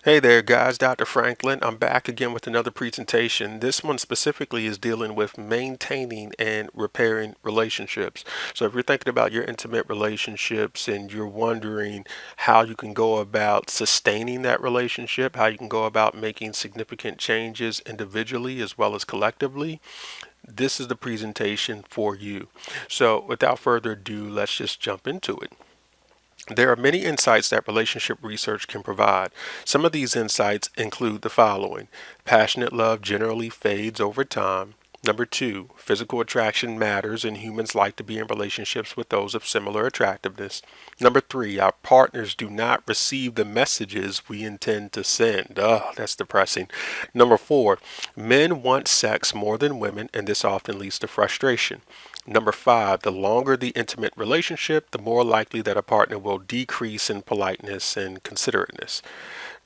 Hey there guys, Dr. Franklin. I'm back again with another presentation. This one specifically is dealing with maintaining and repairing relationships. So if you're thinking about your intimate relationships and you're wondering how you can go about sustaining that relationship, how you can go about making significant changes individually as well as collectively, this is the presentation for you. So without further ado, let's just jump into it. There are many insights that relationship research can provide. Some of these insights include the following. Passionate love generally fades over time. Number two, physical attraction matters and humans like to be in relationships with those of similar attractiveness. Number three, our partners do not receive the messages we intend to send. That's depressing. Number four, men want sex more than women, and this often leads to frustration. Number five, the longer the intimate relationship, the more likely that a partner will decrease in politeness and considerateness.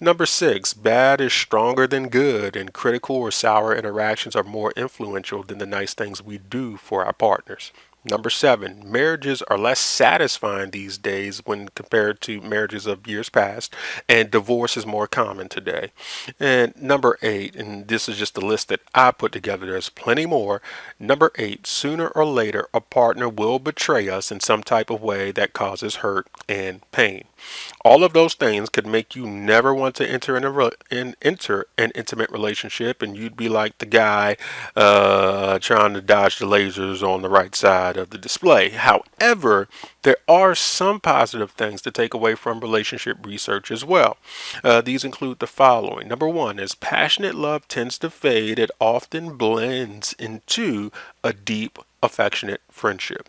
Number six, bad is stronger than good, and critical or sour interactions are more influential than the nice things we do for our partners. Number seven, marriages are less satisfying these days when compared to marriages of years past, and divorce is more common today. And number eight, and this is just a list that I put together, there's plenty more. Number eight, sooner or later, a partner will betray us in some type of way that causes hurt and pain. All of those things could make you never want to enter an intimate relationship, and you'd be like the guy trying to dodge the lasers on the right side of the display. However, there are some positive things to take away from relationship research as well. These include the following. Number one, as passionate love tends to fade, it often blends into a deep, affectionate friendship.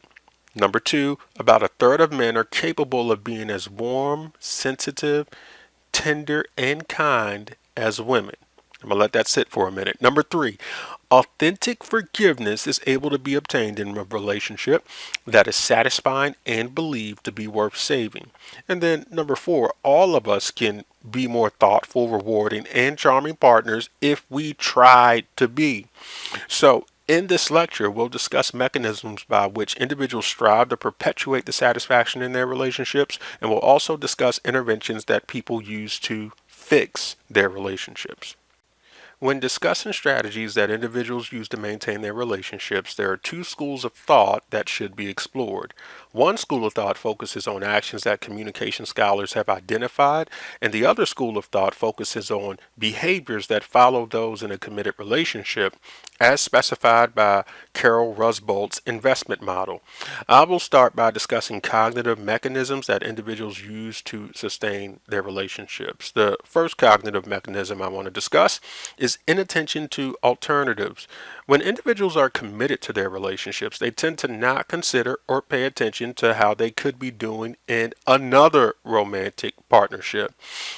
Number two, about a third of men are capable of being as warm, sensitive, tender, and kind as women. I'm going to let that sit for a minute. Number three, authentic forgiveness is able to be obtained in a relationship that is satisfying and believed to be worth saving. And then number four, all of us can be more thoughtful, rewarding, and charming partners if we try to be. So, in this lecture, we'll discuss mechanisms by which individuals strive to perpetuate the satisfaction in their relationships, and we'll also discuss interventions that people use to fix their relationships. When discussing strategies that individuals use to maintain their relationships, there are two schools of thought that should be explored. One school of thought focuses on actions that communication scholars have identified, and the other school of thought focuses on behaviors that follow those in a committed relationship, as specified by Carol Rusbolt's investment model. I will start by discussing cognitive mechanisms that individuals use to sustain their relationships. The first cognitive mechanism I want to discuss is inattention to alternatives. When individuals are committed to their relationships, they tend to not consider or pay attention to how they could be doing in another romantic partnership.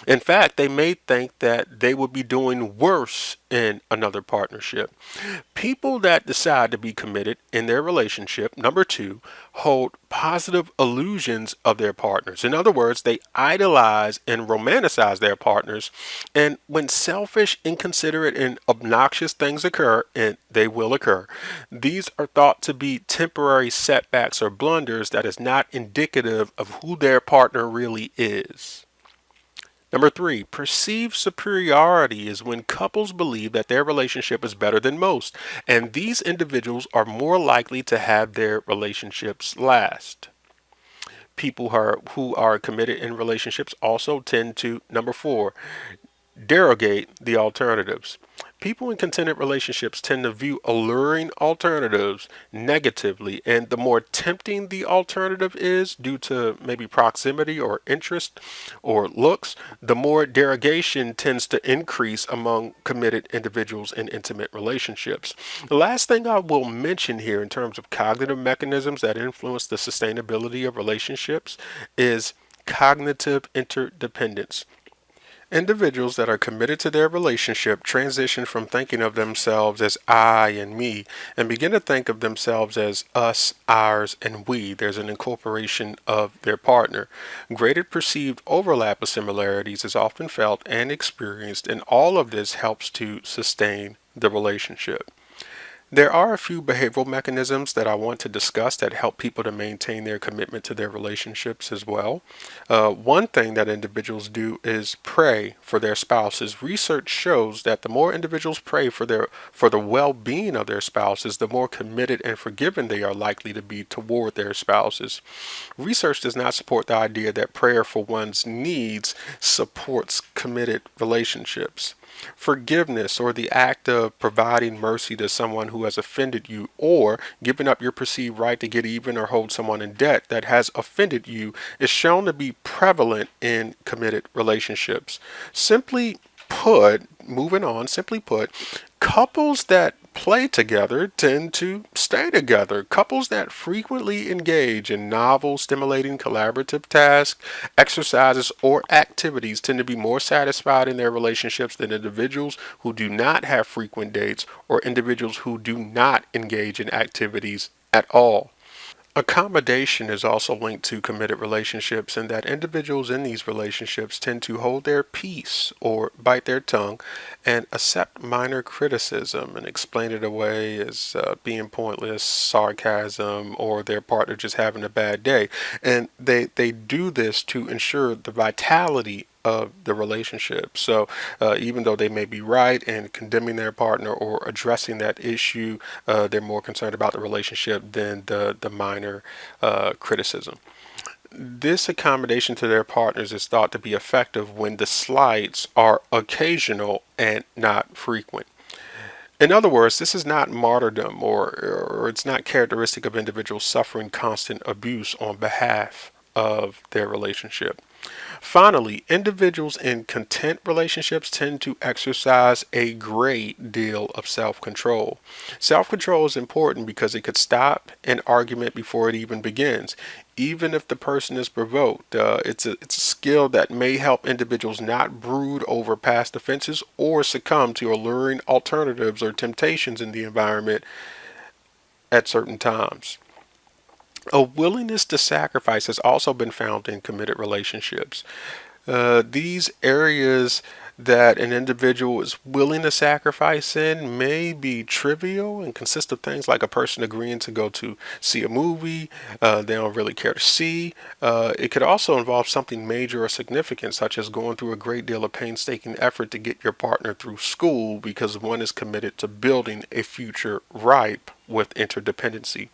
In fact, they may think that they would be doing worse in another partnership. People that decide to be committed in their relationship, number two, hold positive illusions of their partners. In other words, they idolize and romanticize their partners. And when selfish, inconsiderate, and obnoxious things occur, and they will occur, these are thought to be temporary setbacks or blunders that is not indicative of who their partner really is. Number three, perceived superiority is when couples believe that their relationship is better than most, and these individuals are more likely to have their relationships last. People who are committed in relationships also tend to, number four, derogate the alternatives. People in contented relationships tend to view alluring alternatives negatively, and the more tempting the alternative is due to maybe proximity or interest or looks, the more derogation tends to increase among committed individuals in intimate relationships. The last thing I will mention here in terms of cognitive mechanisms that influence the sustainability of relationships is cognitive interdependence. Individuals that are committed to their relationship transition from thinking of themselves as I and me and begin to think of themselves as us, ours, and we. There's an incorporation of their partner. Greater perceived overlap of similarities is often felt and experienced, and all of this helps to sustain the relationship. There are a few behavioral mechanisms that I want to discuss that help people to maintain their commitment to their relationships as well. One thing that individuals do is pray for their spouses. Research shows that the more individuals pray for the well-being of their spouses, the more committed and forgiving they are likely to be toward their spouses. Research does not support the idea that prayer for one's needs supports committed relationships. Forgiveness, or the act of providing mercy to someone who has offended you, or giving up your perceived right to get even or hold someone in debt that has offended you, is shown to be prevalent in committed relationships. Simply put, couples that play together tend to stay together. Couples that frequently engage in novel, stimulating, collaborative tasks, exercises, or activities tend to be more satisfied in their relationships than individuals who do not have frequent dates or individuals who do not engage in activities at all. Accommodation is also linked to committed relationships, in that individuals in these relationships tend to hold their peace or bite their tongue and accept minor criticism and explain it away as being pointless, sarcasm, or their partner just having a bad day. And they do this to ensure the vitality of the relationship. So even though they may be right in condemning their partner or addressing that issue, they're more concerned about the relationship than the minor criticism. This accommodation to their partners is thought to be effective when the slights are occasional and not frequent. In other words, this is not martyrdom, or it's not characteristic of individuals suffering constant abuse on behalf of their relationship. Finally, individuals in content relationships tend to exercise a great deal of self control. Self control is important because it could stop an argument before it even begins, even if the person is provoked. It's a skill that may help individuals not brood over past offenses or succumb to alluring alternatives or temptations in the environment at certain times. A willingness to sacrifice has also been found in committed relationships. These areas that an individual is willing to sacrifice in may be trivial and consist of things like a person agreeing to go to see a movie they don't really care to see. It could also involve something major or significant, such as going through a great deal of painstaking effort to get your partner through school because one is committed to building a future ripe with interdependency.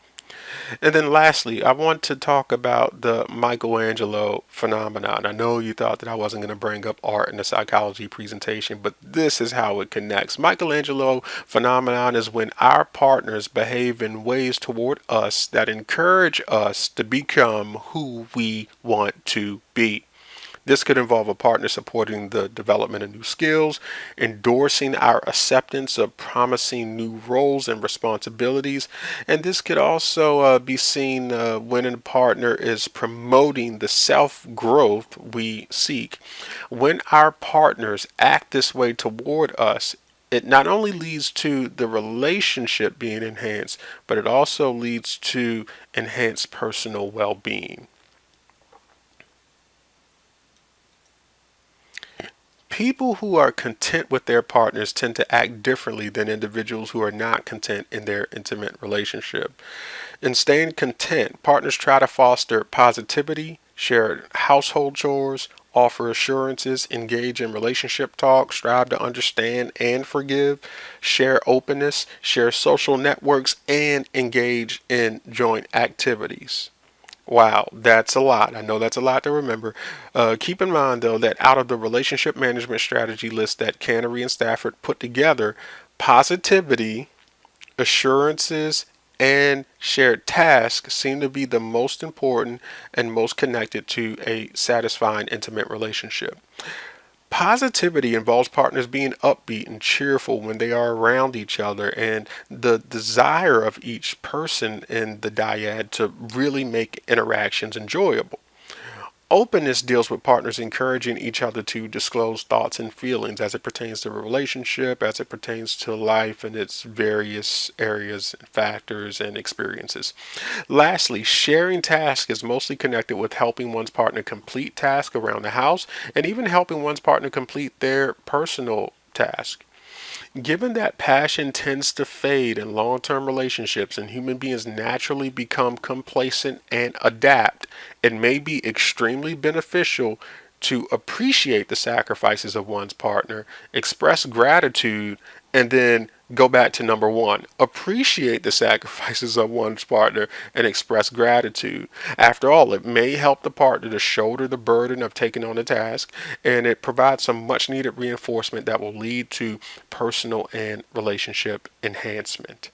And then lastly, I want to talk about the Michelangelo phenomenon. I know you thought that I wasn't going to bring up art in a psychology presentation, but this is how it connects. Michelangelo phenomenon is when our partners behave in ways toward us that encourage us to become who we want to be. This could involve a partner supporting the development of new skills, endorsing our acceptance of promising new roles and responsibilities, and this could also be seen when a partner is promoting the self growth we seek. When our partners act this way toward us, it not only leads to the relationship being enhanced, but it also leads to enhanced personal well being. People who are content with their partners tend to act differently than individuals who are not content in their intimate relationship. In staying content, partners try to foster positivity, share household chores, offer assurances, engage in relationship talk, strive to understand and forgive, share openness, share social networks, and engage in joint activities. Wow, that's a lot. I know that's a lot to remember. Keep in mind, though, that out of the relationship management strategy list that Cannery and Stafford put together, positivity, assurances, and shared tasks seem to be the most important and most connected to a satisfying intimate relationship. Positivity involves partners being upbeat and cheerful when they are around each other, and the desire of each person in the dyad to really make interactions enjoyable. Openness deals with partners encouraging each other to disclose thoughts and feelings as it pertains to a relationship, as it pertains to life and its various areas, factors, and experiences. Lastly, sharing tasks is mostly connected with helping one's partner complete tasks around the house and even helping one's partner complete their personal task. Given that passion tends to fade in long term relationships and human beings naturally become complacent and adapt, it may be extremely beneficial to appreciate the sacrifices of one's partner, express gratitude, and then go back to number one. Appreciate the sacrifices of one's partner and express gratitude. After all, it may help the partner to shoulder the burden of taking on the task, and it provides some much needed reinforcement that will lead to personal and relationship enhancement.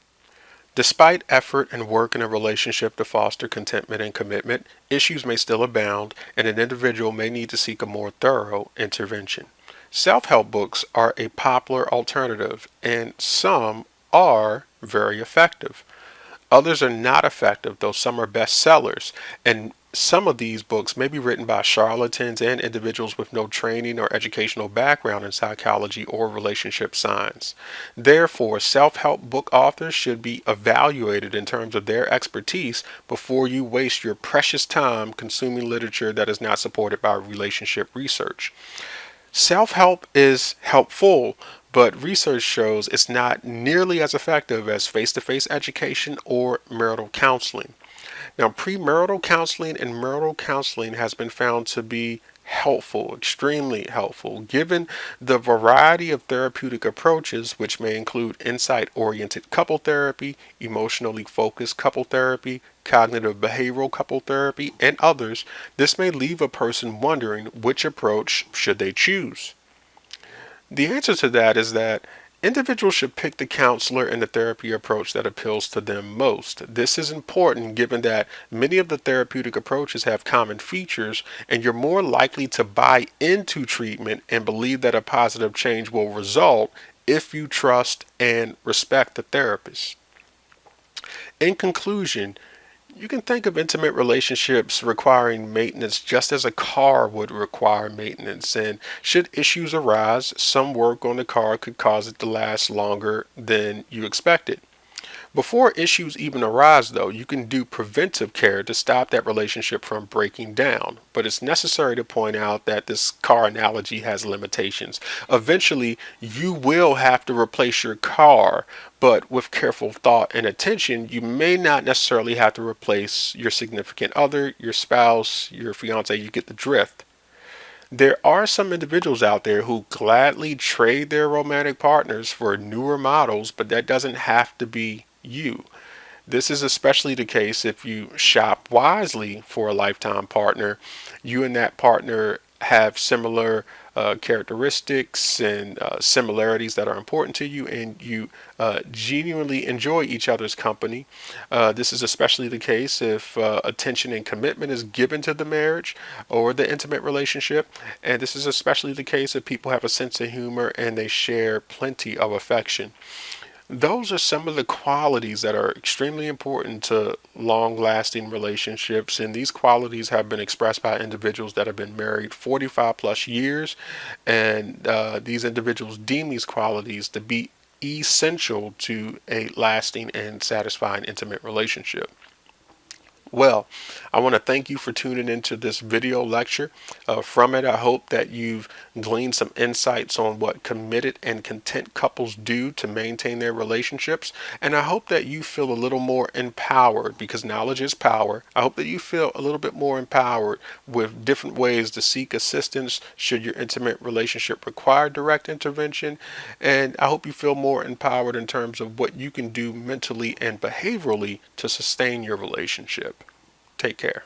Despite effort and work in a relationship to foster contentment and commitment, issues may still abound, and an individual may need to seek a more thorough intervention. Self help books are a popular alternative, and some are very effective. Others are not effective, though some are bestsellers, and some of these books may be written by charlatans and individuals with no training or educational background in psychology or relationship science. Therefore, self help book authors should be evaluated in terms of their expertise before you waste your precious time consuming literature that is not supported by relationship research. Self help is helpful, but research shows it's not nearly as effective as face to face education or marital counseling. Now, premarital counseling and marital counseling has been found to be helpful, extremely helpful, given the variety of therapeutic approaches, which may include insight oriented couple therapy, emotionally focused couple therapy, cognitive behavioral couple therapy, and others. This may leave a person wondering which approach should they choose. The answer to that is that individuals should pick the counselor and the therapy approach that appeals to them most. This is important given that many of the therapeutic approaches have common features, and you're more likely to buy into treatment and believe that a positive change will result if you trust and respect the therapist. In conclusion, you can think of intimate relationships requiring maintenance just as a car would require maintenance. And should issues arise, some work on the car could cause it to last longer than you expected. Before issues even arise, though, you can do preventive care to stop that relationship from breaking down. But it's necessary to point out that this car analogy has limitations. Eventually, you will have to replace your car, but with careful thought and attention, you may not necessarily have to replace your significant other, your spouse, your fiance. You get the drift. There are some individuals out there who gladly trade their romantic partners for newer models, but that doesn't have to be you. This is especially the case if you shop wisely for a lifetime partner. You and that partner have similar characteristics and similarities that are important to you, and you genuinely enjoy each other's company. This is especially the case if attention and commitment is given to the marriage or the intimate relationship. And this is especially the case if people have a sense of humor and they share plenty of affection. Those are some of the qualities that are extremely important to long lasting relationships. And these qualities have been expressed by individuals that have been married 45 plus years. And these individuals deem these qualities to be essential to a lasting and satisfying intimate relationship. Well, I want to thank you for tuning into this video lecture. From it, I hope that you've gleaned some insights on what committed and content couples do to maintain their relationships. And I hope that you feel a little more empowered, because knowledge is power. I hope that you feel a little bit more empowered with different ways to seek assistance should your intimate relationship require direct intervention. And I hope you feel more empowered in terms of what you can do mentally and behaviorally to sustain your relationship. Take care.